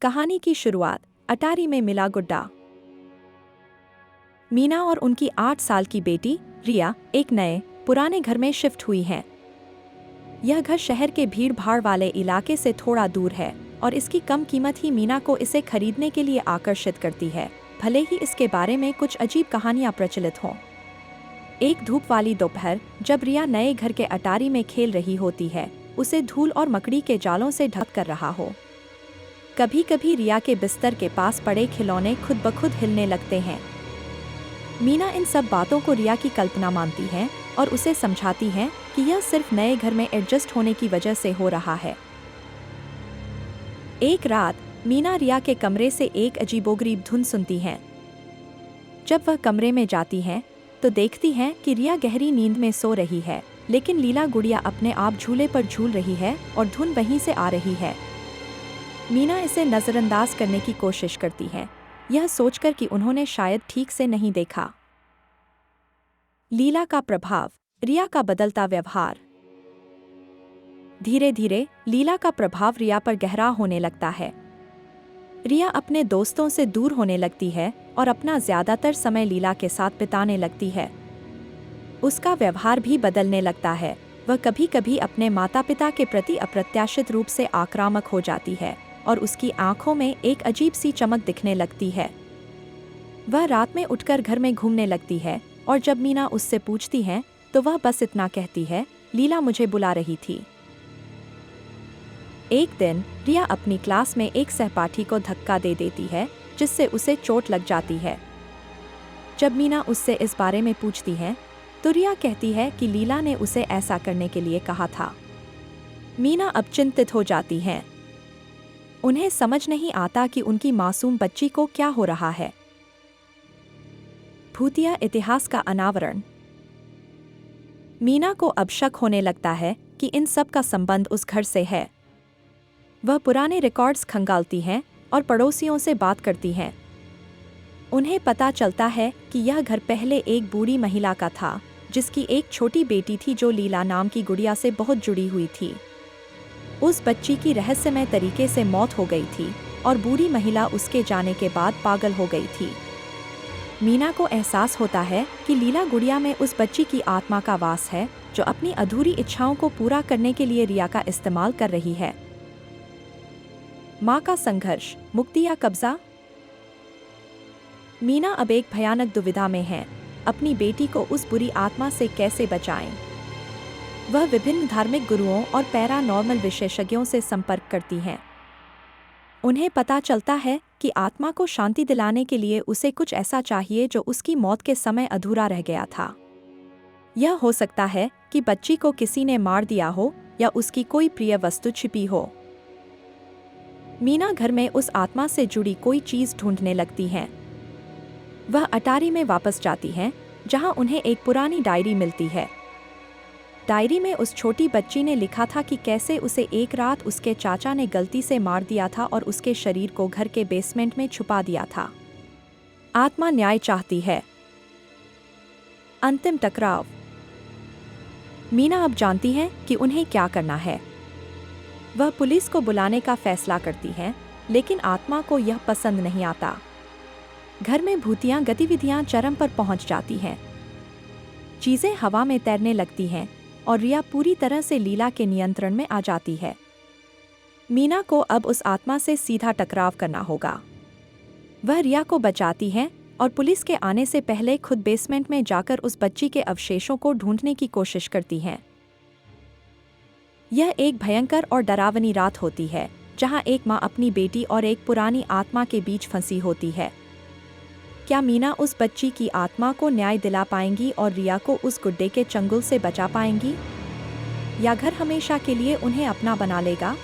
कहानी की शुरुआत अटारी में मिला गुड्डा। मीना और उनकी 8 साल की बेटी रिया एक नए पुराने घर में शिफ्ट हुई हैं। यह घर शहर के भीड़ भाड़ वाले इलाके से थोड़ा दूर है और इसकी कम कीमत ही मीना को इसे खरीदने के लिए आकर्षित करती है, भले ही इसके बारे में कुछ अजीब कहानियां प्रचलित हों। एक धूप वाली दोपहर जब रिया नए घर के अटारी में खेल रही होती है, उसे धूल और मकड़ी के जालों से ढक कर रहा हो। कभी कभी रिया के बिस्तर के पास पड़े खिलौने खुद ब खुद हिलने लगते हैं। मीना इन सब बातों को रिया की कल्पना मानती है और उसे समझाती है कि यह सिर्फ नए घर में एडजस्ट होने की वजह से हो रहा है। एक रात मीना रिया के कमरे से एक अजीबोगरीब धुन सुनती है। जब वह कमरे में जाती है तो देखती है कि रिया गहरी नींद में सो रही है, लेकिन लीला गुड़िया अपने आप झूले पर झूल रही है और धुन वहीं से आ रही है। मीना इसे नज़रअंदाज करने की कोशिश करती है, यह सोचकर कि उन्होंने शायद ठीक से नहीं देखा। लीला का प्रभाव, रिया का बदलता व्यवहार। धीरे धीरे लीला का प्रभाव रिया पर गहरा होने लगता है। रिया अपने दोस्तों से दूर होने लगती है और अपना ज्यादातर समय लीला के साथ बिताने लगती है। उसका व्यवहार भी बदलने लगता है। वह कभी कभी अपने माता पिता के प्रति अप्रत्याशित रूप से आक्रामक हो जाती है और उसकी आंखों में एक अजीब सी चमक दिखने लगती है। वह रात में उठकर घर में घूमने लगती है और जब मीना उससे पूछती है तो वह बस इतना कहती है, लीला मुझे बुला रही थी। एक दिन रिया अपनी क्लास में एक सहपाठी को धक्का दे देती है, जिससे उसे चोट लग जाती है। जब मीना उससे इस बारे में पूछती है तो रिया कहती है कि लीला ने उसे ऐसा करने के लिए कहा था। मीना अब चिंतित हो जाती हैं। उन्हें समझ नहीं आता कि उनकी मासूम बच्ची को क्या हो रहा है। भूतिया इतिहास का अनावरण। मीना को अब शक होने लगता है कि इन सब का संबंध उस घर से है। वह पुराने रिकॉर्ड्स खंगालती हैं और पड़ोसियों से बात करती हैं। उन्हें पता चलता है कि यह घर पहले एक बूढ़ी महिला का था, जिसकी एक छोटी बेटी थी जो लीला नाम की गुड़िया से बहुत जुड़ी हुई थी। उस बच्ची की रहस्यमय तरीके से मौत हो गई थी और बूढ़ी महिला उसके जाने के बाद पागल हो गई थी। मीना को एहसास होता है कि लीला गुड़िया में उस बच्ची की आत्मा का वास है, जो अपनी अधूरी इच्छाओं को पूरा करने के लिए रिया का इस्तेमाल कर रही है। माँ का संघर्ष, मुक्ति या कब्जा। मीना अब एक भयानक दुविधा में है, अपनी बेटी को उस बुरी आत्मा से कैसे बचाएं। वह विभिन्न धार्मिक गुरुओं और पैरानॉर्मल विशेषज्ञों से संपर्क करती हैं। उन्हें पता चलता है कि आत्मा को शांति दिलाने के लिए उसे कुछ ऐसा चाहिए जो उसकी मौत के समय अधूरा रह गया था। यह हो सकता है कि बच्ची को किसी ने मार दिया हो या उसकी कोई प्रिय वस्तु छिपी हो। मीना घर में उस आत्मा से जुड़ी कोई चीज ढूंढने लगती है। वह अटारी में वापस जाती हैं, जहां उन्हें एक पुरानी डायरी मिलती है। डायरी में उस छोटी बच्ची ने लिखा था कि कैसे उसे एक रात उसके चाचा ने गलती से मार दिया था और उसके शरीर को घर के बेसमेंट में छुपा दिया था। आत्मा न्याय चाहती है। अंतिम टकराव। मीना अब जानती है कि उन्हें क्या करना है। वह पुलिस को बुलाने का फैसला करती है, लेकिन आत्मा को यह पसंद नहीं आता। घर में भूतिया गतिविधियां चरम पर पहुंच जाती हैं। चीजें हवा में तैरने लगती हैं और रिया पूरी तरह से लीला के नियंत्रण में आ जाती है। मीना को अब उस आत्मा से सीधा टकराव करना होगा। वह रिया को बचाती है और पुलिस के आने से पहले खुद बेसमेंट में जाकर उस बच्ची के अवशेषों को ढूंढने की कोशिश करती हैं। यह एक भयंकर और डरावनी रात होती है, जहां एक माँ अपनी बेटी और एक पुरानी आत्मा के बीच फंसी होती है। क्या मीना उस बच्ची की आत्मा को न्याय दिला पाएंगी और रिया को उस गुड्डे के चंगुल से बचा पाएंगी, या घर हमेशा के लिए उन्हें अपना बना लेगा?